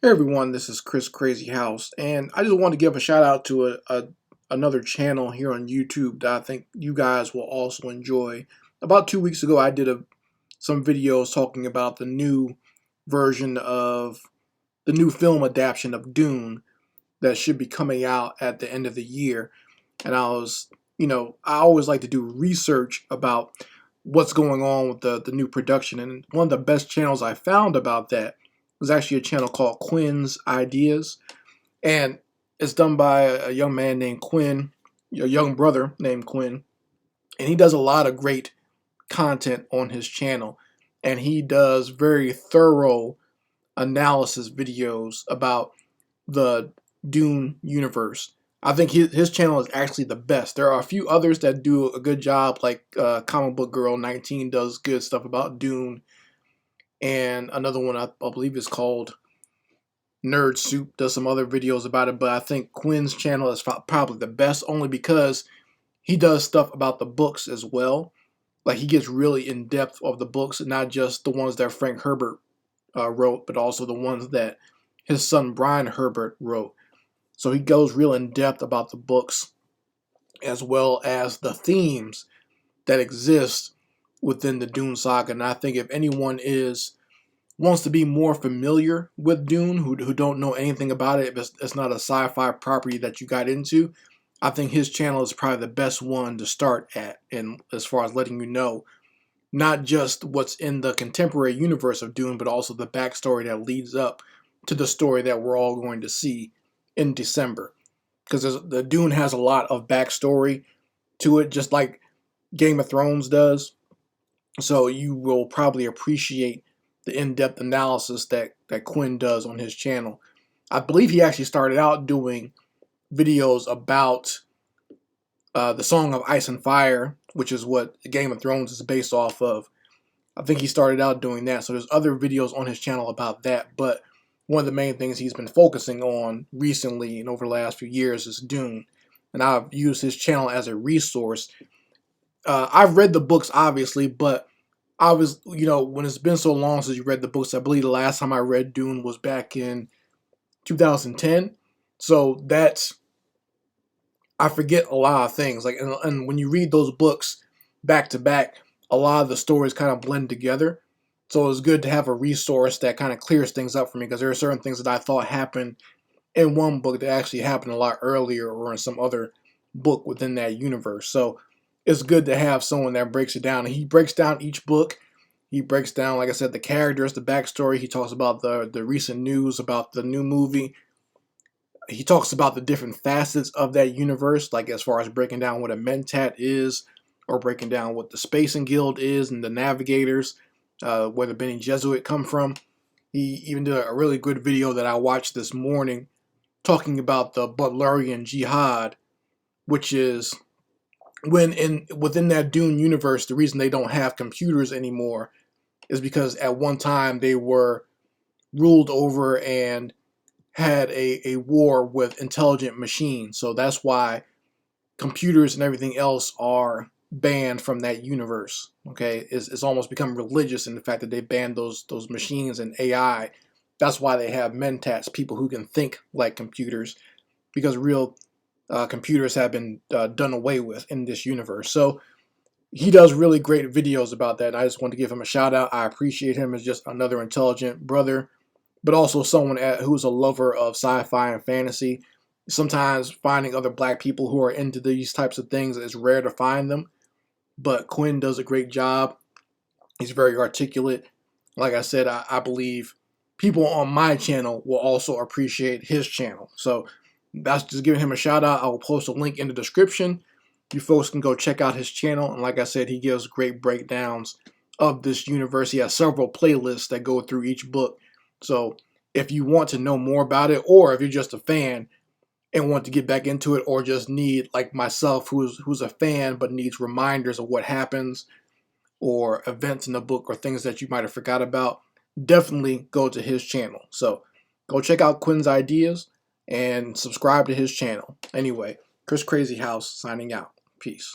Hey everyone, this is Chris Crazy House, and I just want to give a shout out to another channel here on YouTube that I think you guys will also enjoy. About 2 weeks ago, I did some videos talking about the new version of the new film adaptation of Dune that should be coming out at the end of the year. And I always like to do research about what's going on with the new production. And one of the best channels I found about that was actually a channel called Quinns Ideas. And it's done by a young man named Quinn, a young brother named Quinn. And he does a lot of great content on his channel. And he does very thorough analysis videos about the Dune Universe. I think his channel is actually the best. There are a few others that do a good job, like Comic Book Girl 19 does good stuff about Dune, and another one I believe is called Nerd Soup does some other videos about it. But I think Quinn's channel is probably the best, only because he does stuff about the books as well. Like he gets really in depth of the books, and not just the ones that Frank Herbert wrote, but also the ones that his son Brian Herbert wrote. So he goes real in depth about the books as well as the themes that exist within the Dune saga. And I think if anyone wants to be more familiar with Dune, who don't know anything about it, if it's not a sci-fi property that you got into, I think his channel is probably the best one to start at. And as far as letting you know, not just what's in the contemporary universe of Dune, but also the backstory that leads up to the story that we're all going to see in December. Because the Dune has a lot of backstory to it, just like Game of Thrones does. So you will probably appreciate the in-depth analysis that Quinn does on his channel. I believe he actually started out doing videos about the Song of Ice and Fire, which is what Game of Thrones is based off of. I think he started out doing that. So there's other videos on his channel about that. But one of the main things he's been focusing on recently and over the last few years is Dune. And I've used his channel as a resource. I've read the books, obviously, but I was, when it's been so long since you read the books, I believe the last time I read Dune was back in 2010. So I forget a lot of things. Like, and when you read those books back to back, a lot of the stories kind of blend together. So it's good to have a resource that kind of clears things up for me, because there are certain things that I thought happened in one book that actually happened a lot earlier or in some other book within that universe. So it's good to have someone that breaks it down. And he breaks down each book. He breaks down, like I said, the characters, the backstory. He talks about the recent news about the new movie. He talks about the different facets of that universe, like as far as breaking down what a mentat is, or breaking down what the Spacing Guild is and the Navigators, where the Bene Gesserit come from. He even did a really good video that I watched this morning talking about the Butlerian Jihad, which is within that Dune universe, the reason they don't have computers anymore is because at one time they were ruled over and had a war with intelligent machines. So that's why computers and everything else are banned from that universe. Okay, it's almost become religious in the fact that they banned those machines and AI. That's why they have mentats, people who can think like computers, because real computers have been done away with in this universe. So he does really great videos about that. I just want to give him a shout out. I appreciate him as just another intelligent brother, but also someone who's a lover of sci-fi and fantasy. Sometimes finding other black people who are into these types of things is rare to find them, but Quinn does a great job. He's very articulate. Like I said, I believe people on my channel will also appreciate his channel. So that's just giving him a shout out. I will post a link in the description. You folks can go check out his channel. And like I said, he gives great breakdowns of this universe. He has several playlists that go through each book. So if you want to know more about it, or if you're just a fan and want to get back into it, or just need, like myself, who's a fan but needs reminders of what happens or events in the book or things that you might have forgot about, definitely go to his channel. So go check out Quinns Ideas and subscribe to his channel. Anyway, Chris Crazy House signing out. Peace.